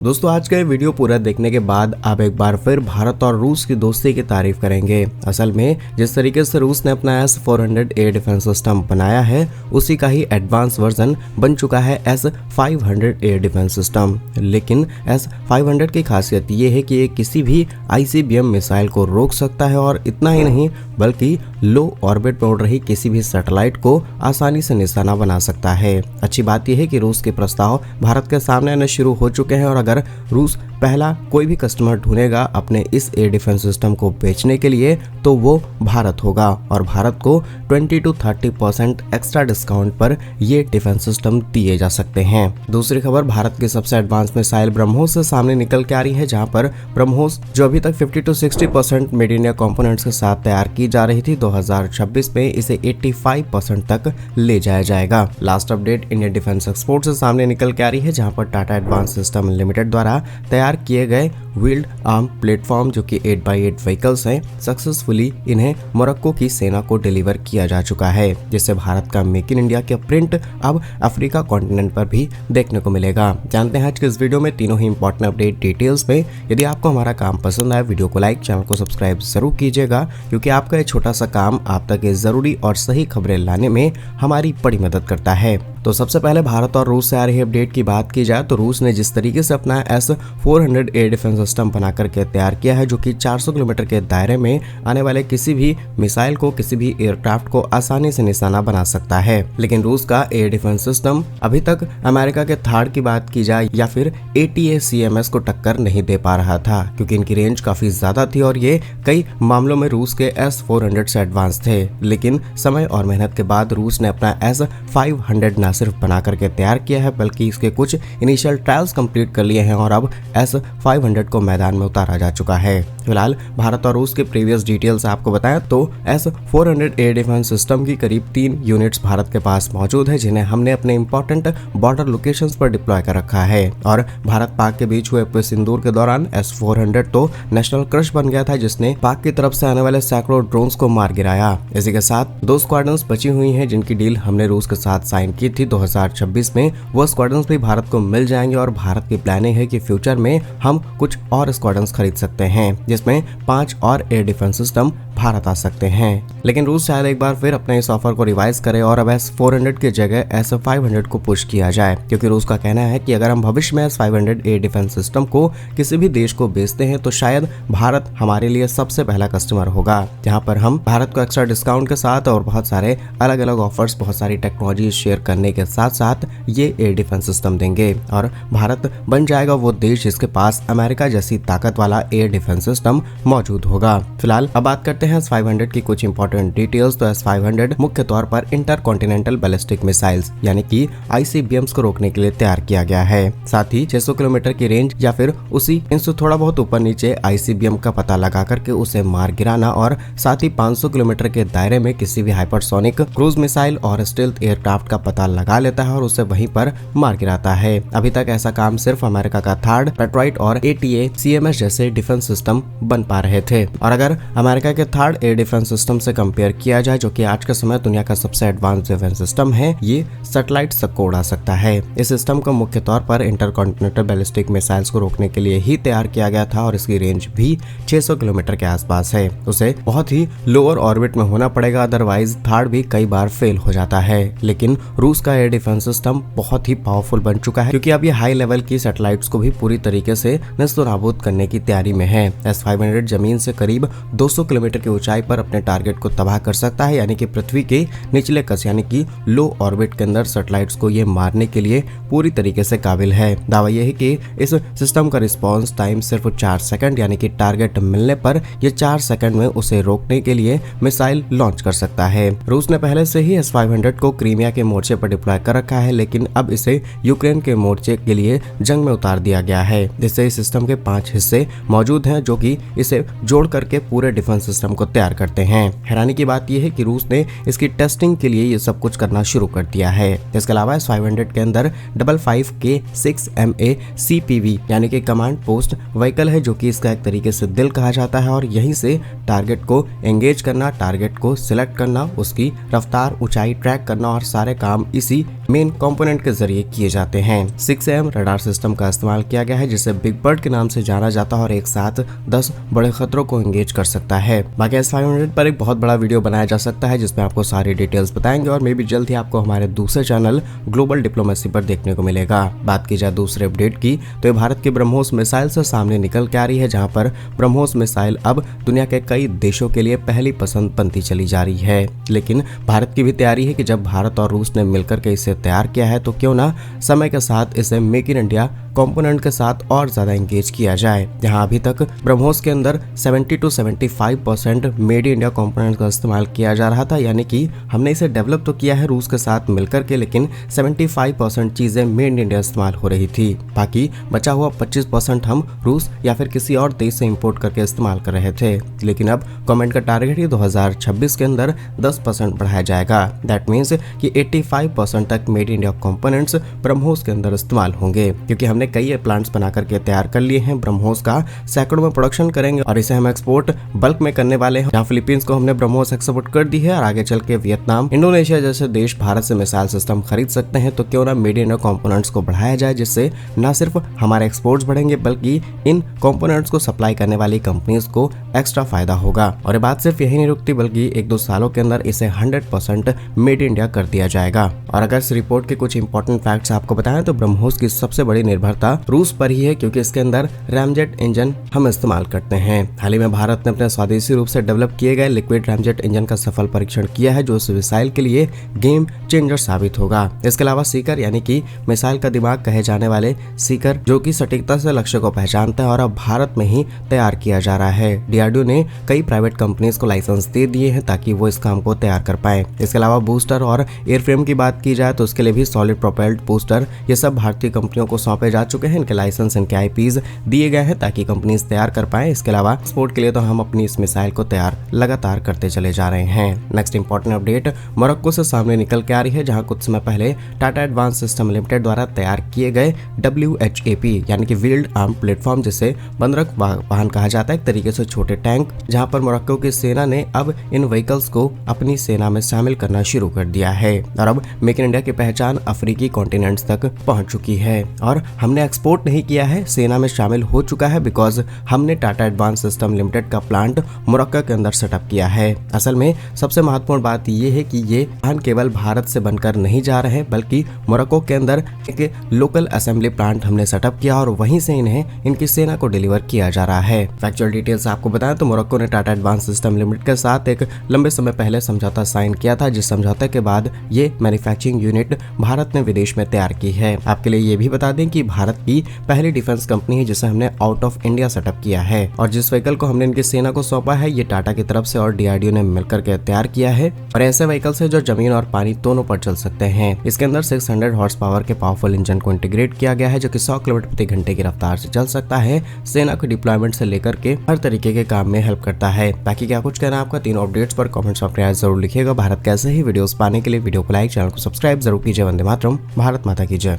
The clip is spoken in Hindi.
दोस्तों आज का ये वीडियो पूरा देखने के बाद आप एक बार फिर भारत और रूस की दोस्ती की तारीफ करेंगे। असल में जिस तरीके से रूस ने अपना S-400A डिफेंस सिस्टम बनाया है उसी का ही एडवांस वर्जन बन चुका है S-500A डिफेंस सिस्टम। लेकिन S-500 की खासियत ये है कि ये किसी भी ICBM मिसाइल को रोक सकता है और इतना ही नहीं बल्कि लो ऑर्बिट में उड़ रही किसी भी सैटेलाइट को आसानी से निशाना बना सकता है। अच्छी बात यह है कि रूस के प्रस्ताव भारत के सामने आने शुरू हो चुके हैं और अगर रूस पहला कोई भी कस्टमर ढूंढेगा अपने इस एयर डिफेंस सिस्टम को बेचने के लिए तो वो भारत होगा और भारत को 20 to 30% एक्स्ट्रा डिस्काउंट पर ये डिफेंस सिस्टम दिए जा सकते हैं। दूसरी खबर भारत की सबसे एडवांस मिसाइल ब्रह्मोस से सामने निकल के आ रही है, जहां पर ब्रह्मोस जो अभी तक 50 to 60% made in India components के साथ तैयार की जा रही थी, 2026 में इसे 85% तक ले जाया जाएगा। Last update Indian defence export से सामने निकल के आ रही है, जहां पर टाटा एडवांस सिस्टम लिमिटेड द्वारा तैयार किए गए व्हील्ड आर्म प्लेटफॉर्म जो कि 8x8 व्हीकल्स हैं, सक्सेसफुली इन्हें मोरक्को की सेना को डिलीवर किया जा चुका है, जिससे भारत का मेक इन इंडिया का प्रिंट अब अफ्रीका कॉन्टिनेंट पर भी देखने को मिलेगा। जानते हैं आज के इस वीडियो में तीनों ही इंपॉर्टेंट अपडेट डिटेल्स में। यदि आपको हमारा काम पसंद आए वीडियो को लाइक, चैनल को सब्सक्राइब जरूर कीजिएगा, क्योंकि आपका ये छोटा सा काम आप तक ये जरूरी और सही खबरें लाने में हमारी बड़ी मदद करता है। तो सबसे पहले भारत और रूस से आ रही अपडेट की बात की जाए तो रूस ने जिस तरीके से अपना S-400A डिफेंस सिस्टम बना करके तैयार किया है, जो कि 400 किलोमीटर के दायरे में आने वाले किसी भी मिसाइल को, किसी भी एयरक्राफ्ट को आसानी से निशाना बना सकता है। लेकिन रूस का एयर डिफेंस सिस्टम अभी तक अमेरिका के थार्ड की बात की जाए या फिर ATACMS को टक्कर नहीं दे पा रहा था, क्योंकि इनकी रेंज काफी ज्यादा थी और ये कई मामलों में रूस के S-400 से एडवांस थे। लेकिन समय और मेहनत के बाद रूस ने अपना S-500 सिर्फ बना करके तैयार किया है, बल्कि इसके कुछ इनिशियल ट्रायल्स कंप्लीट कर लिए हैं और अब S-500 को मैदान में उतारा जा चुका है। फिलहाल भारत और रूस के प्रीवियस डिटेल्स आपको बताएं तो S-400A डिफेंस सिस्टम की करीब 3 यूनिट्स भारत के पास मौजूद है, जिन्हें हमने अपने इंपॉर्टेंट बॉर्डर लोकेशंस पर डिप्लॉय कर रखा है। और भारत पाक के बीच हुए ऑपरेशन सिंदूर के दौरान S-400 तो नेशनल क्रश बन गया था, जिसने पाक की तरफ से आने वाले सैकड़ों ड्रोन्स को मार गिराया। इसी के साथ 2 स्क्वाड्रंस बची हुई हैं, जिनकी डील हमने रूस के साथ साइन की थी। 2026 में वो स्क्वाड्रंस भी भारत को मिल जाएंगे और भारत की प्लानिंग है कि फ्यूचर में हम कुछ और स्क्वाड्रंस खरीद सकते हैं, जिसमें 5 और एयर डिफेंस सिस्टम भारत आ सकते हैं। लेकिन रूस शायद एक बार फिर अपने इस ऑफर को रिवाइज करे और अब S-400 की जगह S-500 को पुश किया जाए, क्योंकि रूस का कहना है कि अगर हम भविष्य में S-500A डिफेंस सिस्टम को किसी भी देश को बेचते हैं तो शायद भारत हमारे लिए सबसे पहला कस्टमर होगा, जहां पर हम भारत को एक्स्ट्रा डिस्काउंट के साथ और बहुत सारे अलग अलग ऑफर्स, बहुत सारी टेक्नोलॉजी शेयर करने के साथ साथ ये एयर डिफेंस सिस्टम देंगे और भारत बन जाएगा वो देश जिसके पास अमेरिका जैसी ताकत वाला एयर डिफेंस सिस्टम मौजूद होगा। फिलहाल अब बात करते हैं S-500 की कुछ इंपॉर्टेंट डिटेल्स। तो S-500 मुख्य तौर पर इंटरकॉन्टिनेंटल बैलिस्टिक मिसाइल्स यानी कि ICBMs को रोकने के लिए तैयार किया गया है। साथ ही 600 किलोमीटर की रेंज या फिर उसी इनसे थोड़ा बहुत ऊपर नीचे ICBM का पता लगा करके उसे मार गिराना और साथ ही 500 किलोमीटर के दायरे में किसी भी हाइपरसोनिक क्रूज मिसाइल और स्टेल्थ एयरक्राफ्ट का पता लगा लेता है और उसे वहीं पर मार गिराता है। अभी तक ऐसा काम सिर्फ अमेरिका का थार्ड, पेट्राइट और ATACMS जैसे डिफेंस सिस्टम बन पा रहे थे। और अगर अमेरिका के थर्ड एयर डिफेंस सिस्टम से कंपेयर किया जाए, जो कि आज के समय दुनिया का सबसे एडवांस डिफेंस सिस्टम है, ये सैटेलाइट सबको उड़ा सकता है। इस सिस्टम को मुख्य तौर पर इंटरकॉन्टिनेंटल बैलिस्टिक मिसाइल्स को रोकने के लिए ही तैयार किया गया था और इसकी रेंज भी 600 किलोमीटर के आसपास है। उसे बहुत ही लोअर ऑर्बिट में होना पड़ेगा, अदरवाइज थर्ड भी कई बार फेल हो जाता है। लेकिन रूस का एयर डिफेंस सिस्टम बहुत ही पावरफुल बन चुका है, क्योंकि अब ये हाई लेवल की सैटेलाइट्स को भी पूरी तरीके से नेस्तनाबूद करने की तैयारी में है। S-500 जमीन से करीब 200 किलोमीटर की ऊंचाई पर अपने टारगेट को तबाह कर सकता है, यानी कि पृथ्वी के निचले कक्ष यानी कि लो ऑर्बिट के अंदर सैटेलाइट्स को ये मारने के लिए पूरी तरीके से काबिल है। दावा यह है कि इस सिस्टम का रिस्पांस टाइम सिर्फ 4 सेकंड, यानी कि टारगेट मिलने पर ये 4 सेकंड में उसे रोकने के लिए मिसाइल लॉन्च कर सकता है। रूस ने पहले से ही S-500 को क्रीमिया के मोर्चे पर डिप्लॉय कर रखा है, लेकिन अब इसे यूक्रेन के मोर्चे के लिए जंग में उतार दिया गया है, जिससे इस सिस्टम के 5 हिस्से मौजूद हैं, जो कि इसे जोड़ करके पूरे डिफेंस सिस्टम सिस्टम को तैयार करते हैं। हैरानी की बात यह है कि रूस ने इसकी टेस्टिंग के लिए ये सब कुछ करना शुरू कर दिया है। इसके अलावा S-500 के अंदर 55K6MA CPV यानी कि कमांड पोस्ट व्हीकल है, जो कि इसका एक तरीके से दिल कहा जाता है और यहीं से टारगेट को एंगेज करना, टारगेट को सिलेक्ट करना, उसकी रफ्तार, ऊंचाई ट्रैक करना और सारे काम इसी मेन कंपोनेंट के जरिए किए जाते हैं। 6AM रडार सिस्टम का इस्तेमाल किया गया है, जिसे बिग बर्ड के नाम से जाना जाता है और एक साथ 10 बड़े खतरों को एंगेज कर सकता है। बाकी S-500 पर एक बहुत बड़ा वीडियो बनाया जा सकता है जिसमें आपको सारी डिटेल्स बताएंगे और मे भी जल्द ही आपको हमारे दूसरे चैनल ग्लोबल डिप्लोमेसी पर देखने को मिलेगा। बात की जाए दूसरे अपडेट की तो ये भारत के ब्रह्मोस मिसाइल से सामने निकल के आ रही है, जहां पर ब्रह्मोस मिसाइल अब दुनिया के कई देशों के लिए पहली पसंद बनती चली जा रही है। लेकिन भारत की भी तैयारी है कि जब भारत और रूस ने मिलकर के इसे तैयार किया है तो क्यों ना समय के साथ इसे मेक इन इंडिया कंपोनेंट के साथ और ज्यादा एंगेज किया जाए। जहां अभी तक ब्रह्मोस के अंदर 70 to 75% made in India component का इस्तेमाल किया जा रहा था, यानी कि हमने इसे डेवलप तो किया है रूस के साथ मिलकर के, लेकिन 75% चीजें मेड इन इंडिया इस्तेमाल हो रही थी। बाकी बचा हुआ 25% हम रूस या फिर किसी और देश से इंपोर्ट करके इस्तेमाल कर रहे थे। लेकिन अब गवर्नमेंट का टारगेट ही 2026 के अंदर 10% बढ़ाया जाएगा। दैट मीन्स कि 85% तक made in India components BrahMos के अंदर इस्तेमाल होंगे, क्योंकि हमने कई प्लांट्स बना करके तैयार कर लिए हैं। ब्रह्मोस का सैकड़ों में प्रोडक्शन करेंगे और इसे हम एक्सपोर्ट बल्क में करने वाले हैं। जहां फिलीपींस को हमने ब्रह्मोस एक्सपोर्ट कर दी है और आगे चल के वियतनाम, इंडोनेशिया जैसे देश भारत से मिसाइल सिस्टम खरीद सकते हैं। तो क्यों ना मेड इन इंडिया कंपोनेंट्स को बढ़ाया जाए, जिससे न सिर्फ हमारे एक्सपोर्ट्स बढ़ेंगे बल्कि इन कंपोनेंट्स को सप्लाई करने वाली कंपनीज को एक्स्ट्रा फायदा होगा। और ये बात सिर्फ यही नहीं रुकती, बल्कि 1-2 सालों के अंदर इसे 100% मेड इंडिया कर दिया जाएगा। और अगर इस रिपोर्ट के कुछ इंपॉर्टेंट फैक्ट्स आपको बताएं तो ब्रह्मोस की सबसे बड़ी निर्भरता रूस पर ही है, क्योंकि इसके अंदर रैमजेट इंजन हम इस्तेमाल करते हैं। हाल ही में भारत ने अपने स्वदेशी रूप से डेवलप किए गए लिक्विड रैमजेट इंजन का सफल परीक्षण किया है, जो इस मिसाइल के लिए गेम चेंजर साबित होगा। इसके अलावा सीकर यानी कि मिसाइल का दिमाग कहे जाने वाले सीकर, जो कि सटीकता से लक्ष्य को पहचानता है और अब भारत में ही तैयार किया जा रहा है। DRDO ने कई प्राइवेट कंपनीज को लाइसेंस दे दिए हैं ताकि वो इस काम को तैयार कर पाए। इसके अलावा बूस्टर और एयरफ्रेम की बात की जाए तो उसके लिए भी सॉलिड प्रोपेल्ड बूस्टर ये सब भारतीय कंपनियों को सौंपे जा चुके हैं। इनके लाइसेंस, इनके IPs दिए गए हैं ताकि कंपनीज तैयार कर पाए। इसके अलावा एक्सपोर्ट के लिए तो हम अपनी इस मिसाइल को तैयार लगातार करते चले जा रहे हैं। नेक्स्ट इंपॉर्टेंट अपडेट मोरक्को से सामने निकल के आ रही है, जहां कुछ समय पहले टाटा एडवांस सिस्टम लिमिटेड द्वारा तैयार किए गए WHAP यानी कि व्हील्ड आर्म प्लेटफॉर्म, जिसे बंदरक वाहन कहा जाता है, एक तरीके से छोटे टैंक, जहां पर मोरक्को की सेना ने अब इन व्हीकल्स को अपनी सेना में शामिल करना शुरू कर दिया है। और अब मेक इन इंडिया की पहचान अफ्रीकी कॉन्टिनेंट्स तक पहुंच चुकी है और हमने एक्सपोर्ट नहीं किया है, सेना में शामिल हो चुका है, बिकॉज हमने टाटा एडवांस सिस्टम लिमिटेड का प्लांट मोरक्को के अंदर सेटअप किया है। असल में सबसे महत्वपूर्ण बात यह है कि ये वाहन केवल भारत से बनकर नहीं जा रहे हैं, बल्कि मोरक्को के अंदर एक लोकल असेंबली प्लांट हमने सेटअप किया और वहीं से इन्हें इनकी सेना को डिलीवर किया जा रहा है। फैक्चुअल डिटेल्स आपको बताएं तो मोरक्को ने टाटा एडवांस सिस्टम लिमिटेड के साथ एक लंबे समय पहले समझौता साइन किया था, जिस समझौते के बाद ये मैन्युफैक्चरिंग यूनिट भारत ने विदेश में तैयार की है। आपके लिए ये भी बता दें कि भारत की पहली डिफेंस कंपनी है जिसे हमने आउट ऑफ इंडिया सेटअप किया है और जिस व्हीकल को हमने इनकी सेना को सौंपा है ये टाटा की तरफ से और DRDO ने मिलकर के तैयार किया है। और ऐसे व्हीकल्स है जो जमीन और पानी दोनों पर चल सकते हैं। इसके अंदर 600 हॉर्स पावर के पावरफुल इंजन को इंटीग्रेट किया गया है, जो कि 100 किलोमीटर प्रति घंटे की रफ्तार से चल सकता है। सेना के डिप्लॉयमेंट से लेकर के हर तरीके के काम में हेल्प करता है। बाकी क्या कुछ कहना आपका तीनों अपडेट्स पर कमेंट्स में अपने जरूर लिखिएगा। भारत कैसे ही वीडियोस पाने के लिए वीडियो को लाइक, चैनल को सब्सक्राइब जरूर कीजिए। वंदे मातरम, भारत माता की जय।